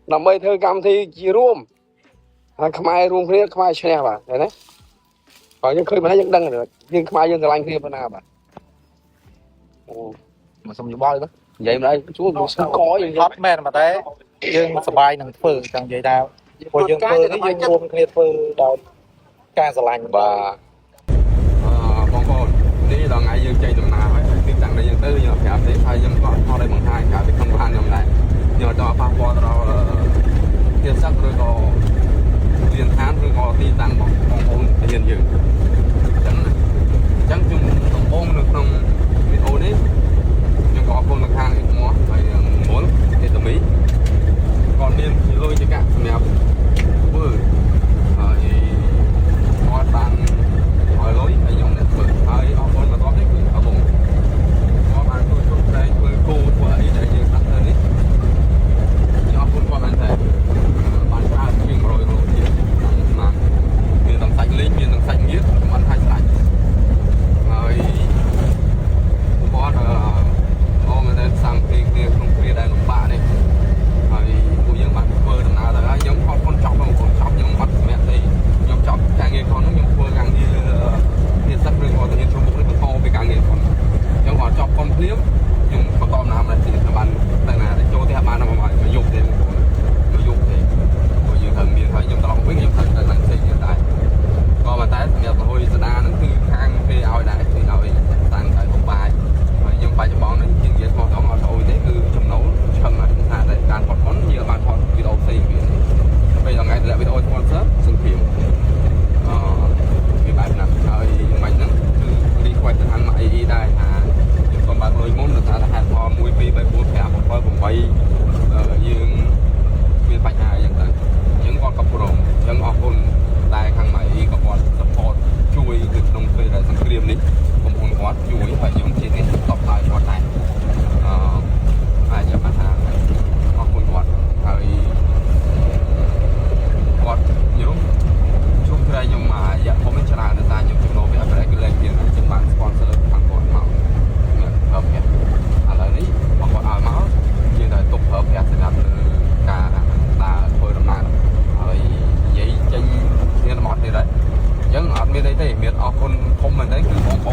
nằm mây thơ cam thì chỉ rùm khai rùm kia khai xe bà thế đấy còn những khơi mà nó vẫn đăng được nhưng khai dân lanh kia bên nào bà mà xong như boy đó vậy mà đây chú có gì hot man mà thế dương sờ bay nằng phừ chẳng vậy nào hồi dương phừ cái dương rùm kia phừ đầu càng sờ lạnh bà con đi là ngày dương chơi tầm nào ấy tiếng tặng đây dương tư nhưng mà phải để thay dân có thôi đây bằng hai cả thì không có ăn nhầm này nhờ cho pha qua đó tiền sắc rồi có tiền tháng rồi có tiền tăng bằng con ôn tiền dữ chẳng chung tổng ôn được không bị ôn ấy nhưng có con được hàng thì món phải muốn để tầm ý còn tiền thì lôi cho cả mẹ vừa có tăng hỏi lối hay dùng để vừa hơi con mà có đấy ở vùng có bạn tôi đây tôi cô của ấy để như tặng hơn ấy cho con qua bạn thể bạn ra chuyên rồi mà miền tầng xanh lên miền tầng xanh biết bạn thay lại rồi có ôm lên sang kia không kia đây cũng bạn này rồi cô dân bạn vừa đằng nào là giống con chọc không con chọc giống mặt mẹ thì giống chọc càng nghe con nó giống vừa càng như thì sắc riêng còn tự nhiên trong bụng nó to với càng nghe con giống họ chọc con liếm nhưng con tôm nào này thì các bạn tại nào để cho thì các bạn nào mà dục thì mà dục thì rồi nhiều thần miền thấy giống tao không biết giống thần tại làng xây hiện tại còn mà tái nhà tôi hồi đa nó cứ khang về ao đại thì nào thì tăng tại một bài nhưng bài cho bọn nó chuyện gì còn đó mà thôi thế cứ chồng nấu chồng là chúng ta tại càng còn món nhiều bạn còn video xây bây giờ ngày lại video concert sân khấu cái bài nào rồi mình nó đi quay từ hàng mại đi đây còn bạn ơi muốn được là hạt hoa muối phi bài buôn cả một coi cùng bay dương miền Bắc Hàอย่างนั้นnhững con cặp rồng những con đại hàng mại có con support chui từ trong cây đại sân khấu này cũng còn quá chui phải những chuyện này tập lại con này ai giờ bạn hàng con quạt rồi quạt nhiềuช่วงที่ยังมาอยากคอมเมนต์ชนะในตายังจุดโน้มแบบอะไรก็เลยเปลี่ยนเป็นบางสปอนเซอร์ทางก่อนมาเนี่ยเพิ่มเนี่ยอะไรนี้บางคนเอามายังได้ตกเพิ่มเนี่ยสำหรับการตาเปิดตำนานอะไรยี่จริงเนี่ยหมดนี่เลยยังอาจไม่ได้เมียนเอาคนคมมันได้คือบองโป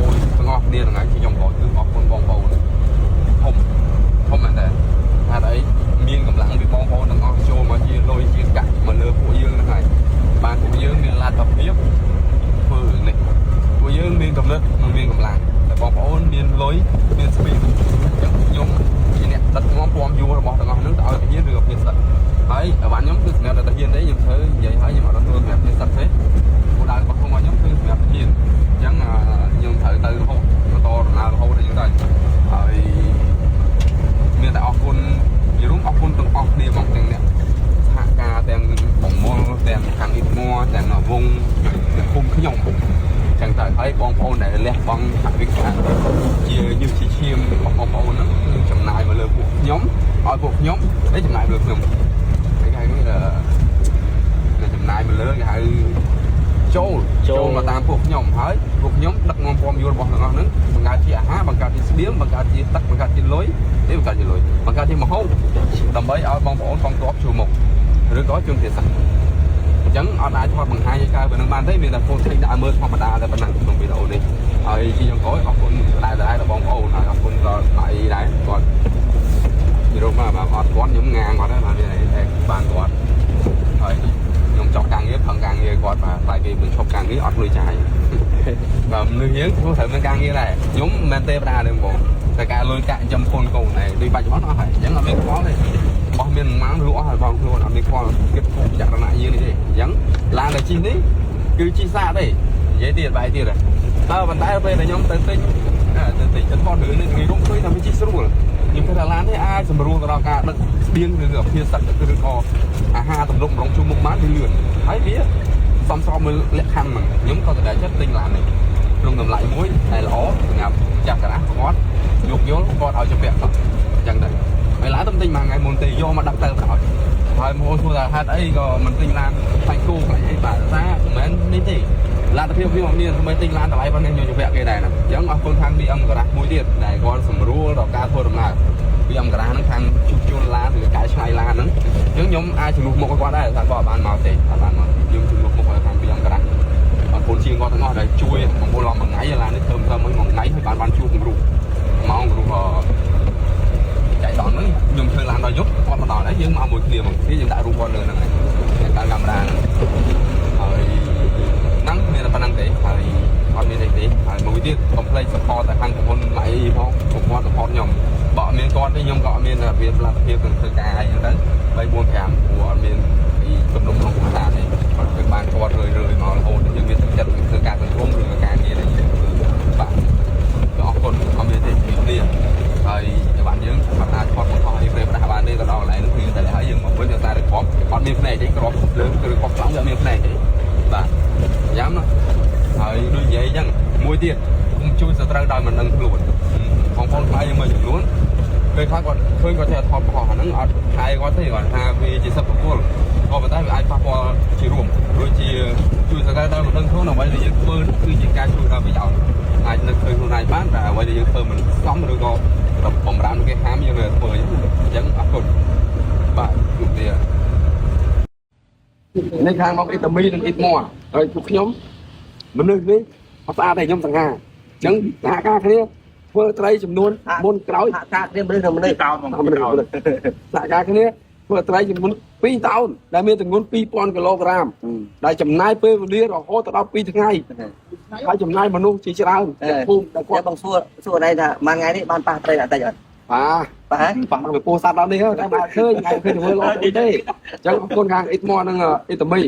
งอกเนี่ยไงที่ยงก่อนคือเอาคนบองโปคมมันได้ถ้าได้มีกำลังมีบองโปต้องเอาโชว์มายืนลอยยืนกัดมาเลือกผู้ยืนไงบ้านผู้ยืนมีลานแบบเนี้ยฝืนเลยผู้ยืนมีกำลังมันมีกำลังแต่บองโปมีลอยมีสปีดยังยงที่เนี่ยตัดงอปอมยูเราบอกแต่งอนึกเอาไปยืนเรือเพียงสัตว์ไอ้บ้านnhómคือเนี่ยแต่ยืนได้ยังเธอใหญ่ให้ยังมาตัวแบบเพียงสัตว์thếผู้ใดบางคนมาnhómคือแบบยืนยังยังเธอตื่นเขาตัวnàoเขาได้ยังไงไอ้มีแต่ออกคนอยู่รุ่งออกคนต้องออกเนี่ยมองแต่เนี่ยหากาแต่ผมมองแต่ขังอิดมัวแต่หน่อวงคุ้มขยงผมchẳng tại thấy con phô này lẹ băng hạt việc cả chia như chỉ chiêm con phô nó chậm lại mà lừa cuộc nhóm hỏi cuộc nhóm đấy chậm lại được không cái là chậm lại mà lừa cái châu mà tam cuộc nhóm hỏi cuộc nhóm đặt ngon phom vô bọn nó nứng bằng cái chi há bằng cái chi biếng bằng cái chi tắt bằng cái chi lối đấy bằng cái chi lối bằng cái chi mà hôn tầm bấy ở bong bổ con top chùa một rồi có chương thiệt sạch chẳng ở lại thôi bằng hai cái bên ban thấy mình là con thấy đã mơ hoặc mà đã là bên này cũng bị đổ đi rồi khi trong tối học con lại là bong ồn này học con rồi lại đấy còn thì đâu mà họ có những ngàn họ đó là như này bàn quạt rồi dùng chọc càng nghĩa phần càng nghĩa quạt và tại vì mình chọc càng nghĩa ọt nuôi chạy và nuôi hiến có thể mình càng nghĩa này giống men tê ra đường bộ tại cả lôi cạn trong con cầu này đi bạch nó phải chẳng là biết có đây bao miền máng lúa hay bao nhiêu là mình còn cái phục chặt lại như này giống là chi đấy cứ chi xa đây dễ tiền bài tiền này tao bàn tay về là nhóm tên tinh chân con đứa này người cũng thấy là mình chi số rồi nhưng cái là lan thế ai sầm ruộng tao cả đất biên từ phía sắt từ kho ha tầm rộng rộng chung một mát đi lượn thấy biết xong sau mới lẹ khăn mà nhóm con để chất tinh làm này luôn làm lại muối này lỗ ngập chặt cả ngót dục vô con ở trong vẹn chẳng đấy mày lái tâm tình mà ngày môn tì vô mà đặt tay vào thôi mua thua là hai ấy còn mình tinh lan thành cô phải ấy bà ra mến đi thì lan tập phiêu niên mới tinh lan tập ấy vẫn nên nhiều vẹn cái này nè giống ở phương thang đi âm cả mũi tiền này con sầm rú đỏ ca thôi đồng nào ពីអង្គការហ្នឹងខាងជួលឡានឬកាយឆ្នៃឡានហ្នឹងអញ្ចឹងខ្ញុំអាចជំនួសមុខឲ្យគាត់ដែរតែគាត់បានមកទេបានមកយើងជំនួសមុខឲ្យខាងពីអង្គការបងប្អូនជាងគាត់ទាំងអស់ដែលជួយបងប្អូនឡំមួយថ្ងៃឡាននេះធ្វើមួយថ្ងៃហើយបានជួបគ្រូម៉ោងគ្រូចៃដន្យហ្នឹងខ្ញុំធ្វើឡានដល់យប់គាត់មកដល់ហើយយើងមកមួយគ្នាមកគ្នាយើងដាក់រូបគាត់លើហ្នឹងហើយការកាមេរ៉ាហើយហ្នឹងមានតែប៉ុណ្្នឹងទេហើយអត់មានអីទេហើយមួយទៀតកុំភ្លេច support តែខាងក្រុមហ៊ុនម៉ៃផងពួកគាត់ support ខ្ញុំបើអត់មានគាត់ទេខ្ញុំក៏អត់មានវាផ្លាស់ភាពក្នុងធ្វើការអីហ្នឹងទៅ3 4 5ព្រោះអត់មានពីទំនុកក្នុងខាងទេគាត់ធ្វើបានគាត់រឿយមករហូតយើងមានទឹកចិត្តធ្វើការសង្គមឬការងារដែលយើងធ្វើបាទអរគុណអត់មានទេគ្នាហើយបានយើងបានអាចគាត់បង្ខំឲ្យព្រេផ្ដាស់បានទេទៅដល់កន្លែងនោះគឺតែហើយយើងមកវិញតែគាត់អត់មានផ្នែកទេក្របលើគឺគាត់ខ្លាំងវាអត់មានផ្នែកទេបាទយ៉ាំណាហើយដូចនិយាយអញ្ចឹងមួយទៀតខ្ញុំជួយសត្រូវដោយមិនដឹងខ្លួនបងប្អូនខ្លះយើងមកចំនួនពេលខ្លះគាត់ឃើញគាត់ចេះថតបង្ហោះហ្នឹងអត់ថែគាត់ទេគាត់ថាវាជាសិទ្ធិបុគ្គលក៏ប៉ុន្តែវាអាចប៉ះពាល់ជារួមដូចជាជួយសត្រូវដោយមិនដឹងខ្លួនអ្វីដែលយើងធ្វើគឺជាការជួយដល់ប្រយោជន៍អាចនឹកឃើញខ្លួនឯងបានតែអ្វីដែលយើងធ្វើមិនសមឬក៏បំរាមគេហាមយើងនៅធ្វើអញ្ចឹងអរគុណបាទជួបគ្នានេះខាងមកអ៊ីតាមីនិងអ៊ីតមួហើយពួកខ្ញុំមនុស្សនេះអត់ស្អាតទេខ្ញុំសង្ហាអញ្ចឹងសហការគ្នាធ្វើត្រីចំនួនមុនក្រោយសហការគ្នាមនុស្សមនុស្សតោនសហការគ្នាធ្វើត្រីចំនួន2តោនដែលមានទម្ងន់ 2000 គីឡូក្រាមដែលចំណាយពេលវេលារហូតដល់2ថ្ងៃហើយចំណាយមនុស្សជាច្រើនភូមិតែគាត់បងសួរដែរថាមួយថ្ងៃនេះបានប៉ះត្រីអត់តិចអត់ប៉ះទៅពោះសត្វដល់នេះតែបានឃើញថ្ងៃឃើញធ្វើល្អទេអញ្ចឹងអរគុណខាងអ៊ីតមួនិងអ៊ីតាមី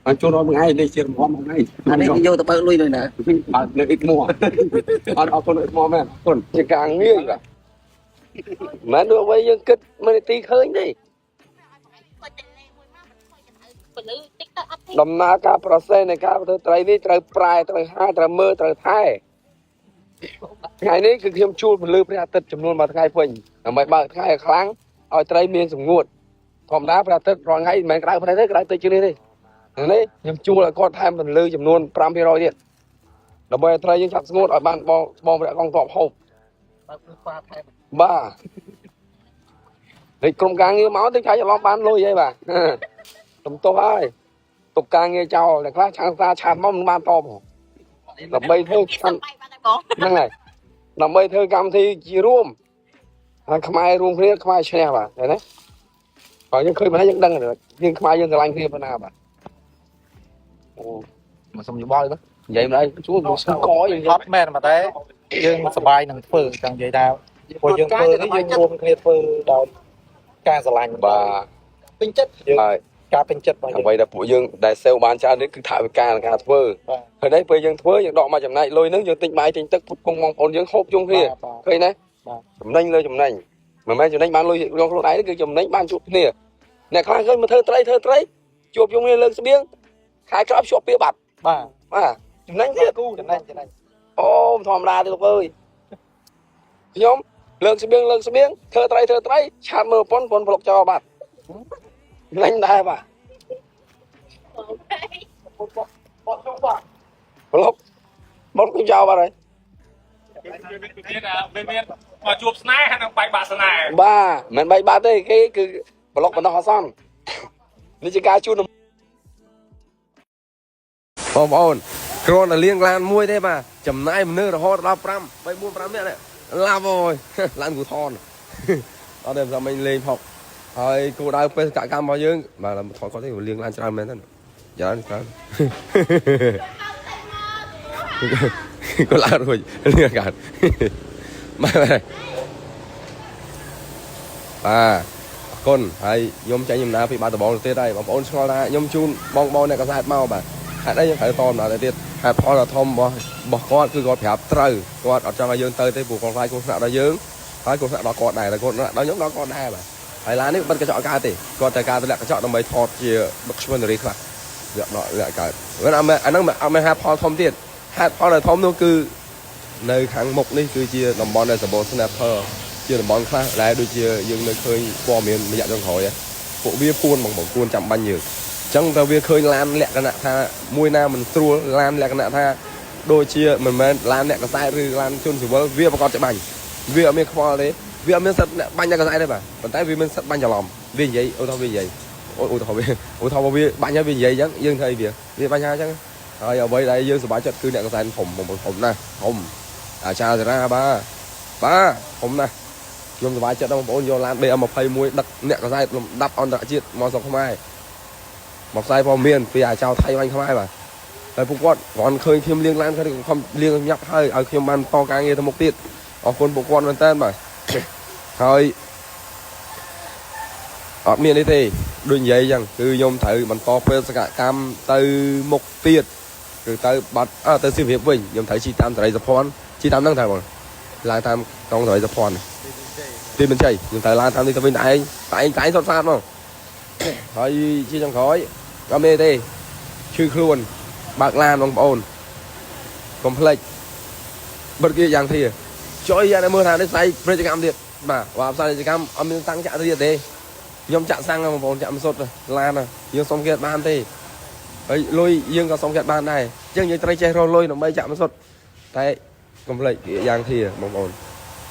ហើយចូលដល់មួយថ្ងៃនេះជារំភើបមួយថ្ងៃអានេះយកទៅបើកលុយទៅណាបាទលើអ៊ីតមួអរគុណអ៊ីតមួមែនអរគុណជាការងារបាទមិនដូចអ្វីយើងគិតមួយនាទីឃើញទេដំណើរការប្រសេសនៃការធ្វើត្រីនេះត្រូវប្រែត្រូវហាលត្រូវមើលត្រូវថែថ្ងៃនេះគឺខ្ញុំជួលពលឺព្រះអាទិត្យចំនួន1ថ្ងៃពេញដើម្បីបើកថ្ងៃឲ្យខ្លាំងឲ្យត្រីមានសម្ងួតធម្មតាព្រះអាទិត្យរាល់ថ្ងៃមិនមែនក្តៅផ្នែកទេក្តៅតិចជាងនេះទេនេះខ្ញុំជួលឲ្យគាត់ថែមពលឺចំនួន 5% ទៀតដើម្បីឲ្យត្រីយើងចាប់ស្ងួតឲ្យបានបងព្រះកងទ័ពហូបបាទនេះក្រុមការងារមកទៅឆាយច្រឡំបានលុយហើយបាទទំទោសហើយទុកការងារចោលតែខ្លះឆានសាឆាតមកមិនបានតបដើម្បីធ្វើហ្នឹងហើយដើម្បីធ្វើកម្មវិធីជារួមហើយខ្មែររួមគ្នាខ្មែរឈ្នះបាទឃើញទេបើយើងឃើញមិនហើយយើងដឹងយើងខ្មែរយើងស្រឡាញ់គ្នាប៉ុណ្ណាបាទអូមកសុំយោបល់ទៅនិយាយមិនអីជួមកស្គាល់យើងអត់មែនmàតែយើងសប្បាយនឹងធ្វើចង់និយាយថាព្រោះយើងធ្វើនេះយើងរួមគ្នាធ្វើដោយការស្រឡាញ់បាទពេញចិត្តហើយការពេញចិត្តរបស់យើងអ្វីដែលពួកយើងដែលសេវបានច្រើននេះគឺថាវិការក្នុងការធ្វើហើយនេះពេលយើងធ្វើយើងដកមកចំណែកលុយហ្នឹងយើងទិញបាយទិញទឹកពុកបងប្អូនយើងហូបជុំគ្នាឃើញណាចំណេញលើចំណេញមិនមែនចំណេញបានលុយក្នុងខ្លួនឯងគឺចំណេញបានជួបគ្នាអ្នកខ្លះឃើញមកធ្វើត្រីជួបជុំគ្នាលើកស្បៀងខែក្រោយភ្ជាប់ពីបាត់បាទចំណេញទៀតចំណេញអូធម្មតាទេលោកអើយខ្ញុំលើកស្បៀងធ្វើត្រីឆាតមើលប៉ុនប្លុកចោលបាត់ចំណេញដែរបាទប្លុកចោលបាត់ហើយមានមកជួបស្នេហ៍ហើយនឹងបែកបាក់ស្នេហ៍បាទមិនបែកបាក់ទេគេគឺប្លុកបណ្ដោះអាសន្ននេះជាការជួនបងប្អូនគ្រាន់តែលៀងឡានមួយទេបាទចំណាយមនុស្សរហូតដល់5 4 5នាក់ឡាប់អើយឡានគូថនអត់ទេតែមិញលេងផុកហើយគោលដៅបេសកកម្មរបស់យើងបាទថតគាត់ទេលៀងឡានច្រើនមែនទេច្រើនគាត់ឡើងរួចលៀងកាត់បាទអរគុណហើយខ្ញុំចាញ់ចំណាពីបាត់ដំបងទៀតហើយបងប្អូនឆ្ងល់ថាខ្ញុំជូនបងអ្នកកសែតមកបាទហេតុអីយើងត្រូវតម្ដងទៅទៀតហេតុផលដ៏ធំរបស់គាត់គឺគាត់ប្រាប់ត្រូវគាត់អត់ចង់ឲ្យយើងទៅទេព្រោះគាត់ខ្លាចគ្រោះថ្នាក់ដល់យើងហើយគ្រោះថ្នាក់ដល់គាត់ដែរតែគាត់ដល់ខ្ញុំដល់គាត់ដែរបាទហើយឡាននេះបិទកញ្ចក់កើតទេគាត់តែការទម្លាក់កញ្ចក់ដើម្បីថតជា documentary ខ្លះវាអត់លាក់កើតអាហ្នឹងអត់មានហេតុផលធំទៀតហេតុផលដែលធំនោះគឺនៅខាងមុខនេះគឺជាតំបន់ដែលសម្បូរ snapper ជាតំបន់ខ្លះដែលដូចជាយើងនៅឃើញព័ត៌មានរយៈចុងក្រោយពួកវាពួនចាំបាញ់យើងអញ្ចឹងតែវាឃើញឡានលក្ខណៈថាមួយណាមិនស្រួលឡានលក្ខណៈថាដូចជាមិនមែនឡានអ្នកកសែតឬឡានជនស៊ីវិលវាប្រកបច្បាញ់វាអត់មានខ្វល់ទេ vì mình sạch bánh nhà cái dạy đây mà còn tại vì mình sạch bánh nhà lòm vì vậy ô tô vì vậy ô tô vì bánh nhà vì vậy chứ dương thầy vì bánh nhà chứ rồi ở đây đây dương sẽ bán chặt cứ nè cái dạy phòng nè phòng cha ra ba phòng nè dương sẽ bán chặt đâu bốn vô lan đây một phay muối đặt nè cái dạy đắp on đã chiết mò sọc không ai một dạy vào miền vì chào thay anh không ai màแต่พวกគាត់គាត់ឃើញខ្ញុំលៀងឡានគាត់ខំលៀងញាប់ហើយឲ្យខ្ញុំបានតការងារទៅមុខទៀតអរគុណពួកគាត់មែនតើបាទហើយអត់មានអីទេដូចនិយាយអញ្ចឹងគឺខ្ញុំត្រូវបន្តពេលសកម្មទៅមុខទៀតគឺទៅបាត់ទៅសៀមរាបវិញខ្ញុំត្រូវជីតាមសេរីសុភ័ណ្ឌជីតាមហ្នឹងត្រូវបងឡើងតាមកងសេរីសុភ័ណ្ឌទីមិនជ័យខ្ញុំត្រូវឡើងតាមនេះទៅវិញតែឯងសុទ្ធសាធហ្មងហើយជាចុងក្រោយអត់មានទេឈឺខ្លួនបើកឡានបងប្អូនកុំភ្លេចបិទគេយ៉ាងធាចុយយ៉ាងមើលថានេះស្អីប្រតិកម្មទៀតបាទបើផ្សាយប្រតិកម្មអត់មានតាំងចាក់ទៀតទេខ្ញុំចាក់សាំងបងប្អូនចាក់មិនសុទ្ធឡានយើងសុំគេបានទេហើយលុយយើងក៏សុំគេបានដែរអញ្ចឹងយើងត្រូវចេះរកលុយដើម្បីចាក់មិនសុទ្ធតែកុំភ្លេចយ៉ាងធាបងប្អូន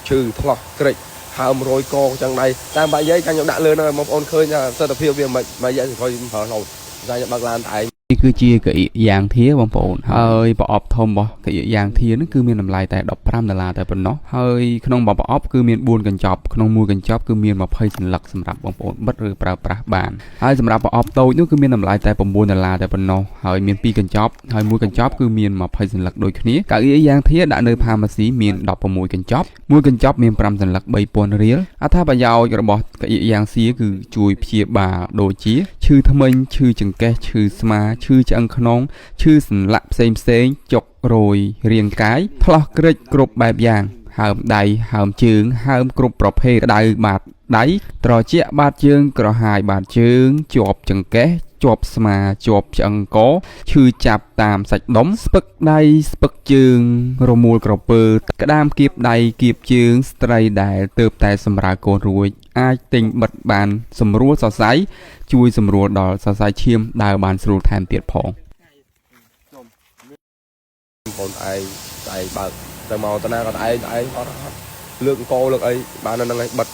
ឈឺថ្លោះក្រិចហើមរយកអញ្ចឹងដែរតាមបាក់យាយខ្ញុំដាក់លឿនហើយបងប្អូនឃើញថាសិទ្ធិភាពវាមិនបាក់យាយក្រោយប្រើឡូតតែខ្ញុំបើកឡានតែឯងនេះគឺជាកៅអីយ៉ាងធាបងប្អូនហើយប្រអប់ធំរបស់កៅអីយ៉ាងធានេះគឺមានតម្លៃតែ$15តែប៉ុណ្ណោះហើយក្នុងប្រអប់គឺមាន4កញ្ចប់ក្នុងមួយកញ្ចប់គឺមាន20សន្លឹកសម្រាប់បងប្អូនបិទឬប្រើប្រាស់បានហើយសម្រាប់ប្រអប់តូចនោះគឺមានតម្លៃតែ$9តែប៉ុណ្ណោះហើយមាន2កញ្ចប់ហើយមួយកញ្ចប់គឺមាន20សន្លឹកដូចគ្នាកៅអីយ៉ាងធាដាក់នៅផាម៉ាស៊ីមាន16កញ្ចប់មួយកញ្ចប់មាន5សន្លឹក$3000រៀលអត្ថប្រយោជន៍របស់កៅអីយ៉ាងសៀគឺជួយព្យាបាលដូចជាឈឺធ្មេញឈឺចង្កេះឈឺស្មាឈឺឆ្អឹងខ្នងឈឺសន្លាក់ផ្សេងចុករយរាងកាយថ្លោះក្រិចគ្រប់បែបយ៉ាងហើមដៃហើមជើងហើមគ្រប់ប្រភេទក្តៅបាតដៃត្រជាក់បាតជើងក្រហាយបាតជើងជាប់ចង្កេះជាប់ស្មាជាប់ឆ្អឹងកឈឺចាប់តាមសាច់ដុំស្ពឹកដៃស្ពឹកជើងរមូលក្រពើក្តាមគៀបដៃគៀបជើងស្ត្រីដែលទើបតែសម្រាលកូនរួចអាចទិញបិទបានសម្រួលសរសៃជួយសម្រួលដល់សរសៃឈាមដើរបានស្រួលថែមទៀតផងបងឯងបើកទៅមកតាណាក៏ឯងអត់លើកអង្គលើកអីបាននៅហ្នឹងឯងបិទ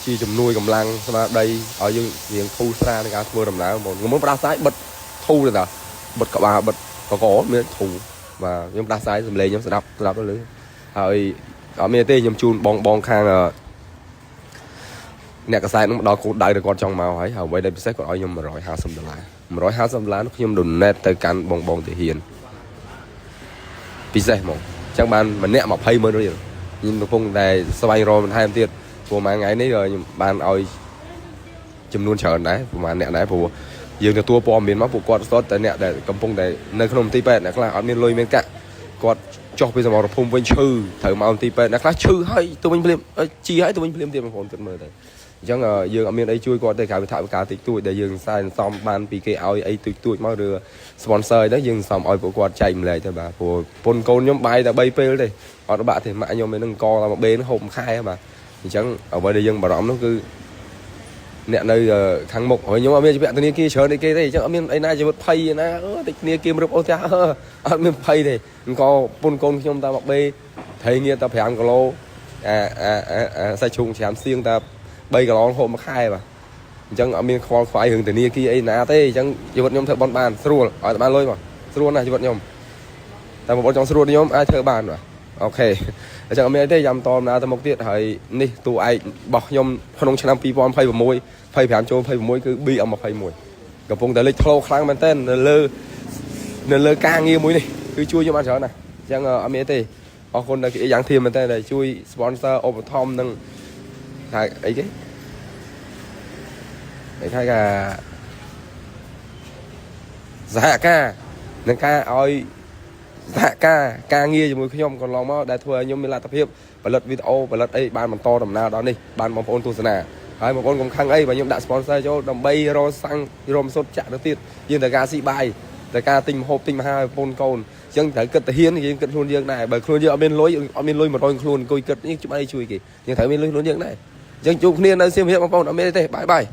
ជាជំនួយកម្លាំងស្មារតីឲ្យយើងរៀងធូរស្រាលในការធ្វើដំណើរបងខ្ញុំផ្ដាសាយបិទធូរទេតាបិទក្បាលបិទកមានធូរបាទខ្ញុំផ្ដាសាយសំឡេងខ្ញុំស្ដាប់ទៅលើហើយអត់មានទេខ្ញុំជូនបងខាងអ្នកកសែតនឹងដល់គោលដៅដែលគាត់ចង់មកហើយអ្វីដែលពិសេសគាត់ឲ្យខ្ញុំ$150ខ្ញុំ donate ទៅកាន់បងទាហានពិសេសហ្មងអញ្ចឹងបានម្នាក់200000រៀលខ្ញុំកំពុងតែស្វែងរកបន្ថែមទៀតព្រោះមួយថ្ងៃនេះខ្ញុំបានឲ្យចំនួនច្រើនដែរប្រហែលអ្នកដែរព្រោះយើងទទួលព័ត៌មានមកពួកគាត់ស្ទើរតែអ្នកដែលកំពុងតែនៅក្នុងមន្ទីរពេទ្យអ្នកខ្លះអត់មានលុយមានកាក់គាត់ចុះពីសមរភូមិវិញឈឺត្រូវមកមន្ទីរពេទ្យអ្នកខ្លះឈឺហើយទៅវិញភ្លាមជីហើយទៅវិញភ្លាមទៀតបងប្អូនគិតមើលទៅអញ្ចឹងយើងអត់មានអីជួយគាត់ទេក្រៅពីថវិកាតិចតួចដែលយើងសែនសំបានពីគេឲ្យអីតិចតួចមកឬ sponsor ទៅយើងសំឲ្យពួកគាត់ចែកម្លែកទៅបាទព្រោះពុនកូនខ្ញុំបាយតែ3ពេលទេអត់បាក់ទេម៉ាក់ខ្ញុំឯនឹងកតែមួយបេនហូបមួយខែបាទអញ្ចឹងអ្វីដែលយើងបារម្ភនោះគឺអ្នកនៅខាងមុខហើយខ្ញុំអត់មានជីវៈធនាគារច្រើនអីគេទេអញ្ចឹងអត់មានអីណាជីវិតភ័យណាតិចធនាគារមរឹបអូសចាអត់មានភ័យទេអង្គពុនកូនខ្ញុំតែមកបេត្រីងារតែ5គីឡូសាច់ជ្រូកច្រាមសៀងតែ3គីឡូហូបមួយខែបាទអញ្ចឹងអត់មានខ្វល់ខ្វាយរឿងធនាគារអីណាទេអញ្ចឹងជីវិតខ្ញុំធ្វើបន់បានស្រួលឲ្យតែបានលុយមកស្រួលណាស់ជីវិតខ្ញុំតែបងប្អូនចង់ស្រួលខ្ញុំអាចធ្វើបានបាទអូខេអញ្ចឹងអត់មានអីទេយ៉ាំតដំណើរទៅមុខទៀតហើយនេះតួឯករបស់ខ្ញុំក្នុងឆ្នាំ2026 25ចូល26គឺ BM21 កំពុងតែលេចធ្លោខ្លាំងមែនទែននៅលើការងារមួយនេះគឺជួយខ្ញុំបានច្រើនណាស់អញ្ចឹងអត់មានទេអរគុណដល់គេយ៉ាងធៀមមែនទែនដែលជួយ sponsor ឧបត្ថម្ភនឹងថាអីគេថាសហការនឹងការឲ្យសហការងារជាមួយខ្ញុំកន្លងមកដែលធ្វើឲ្យខ្ញុំមានលទ្ធភាពផលិតវីដេអូផលិតអីបានបន្តដំណើរដល់នេះបានបងប្អូនទស្សនាហើយបងប្អូនកុំខឹងអីបើខ្ញុំដាក់ sponsor ចូលដើម្បីរកសាំងរមសុទ្ធចាក់ទៅទៀតយើងតែការស៊ីបាយតែការទិញម្ហូបទិញមកហើយបងប្អូនកូនអញ្ចឹងត្រូវគិតទៅហ៊ានយើងគិតខ្លួនយើងដែរបើខ្លួនយើងអត់មានលុយ100ខ្លួនអង្គុយគិតនេះជួយអីជួយគេយើងត្រូវមានលុយខ្លួនយើងដែរអញ្ចឹងជួបគ្នានៅសៀមរាបបងប្អូនអត់មានទេបាយ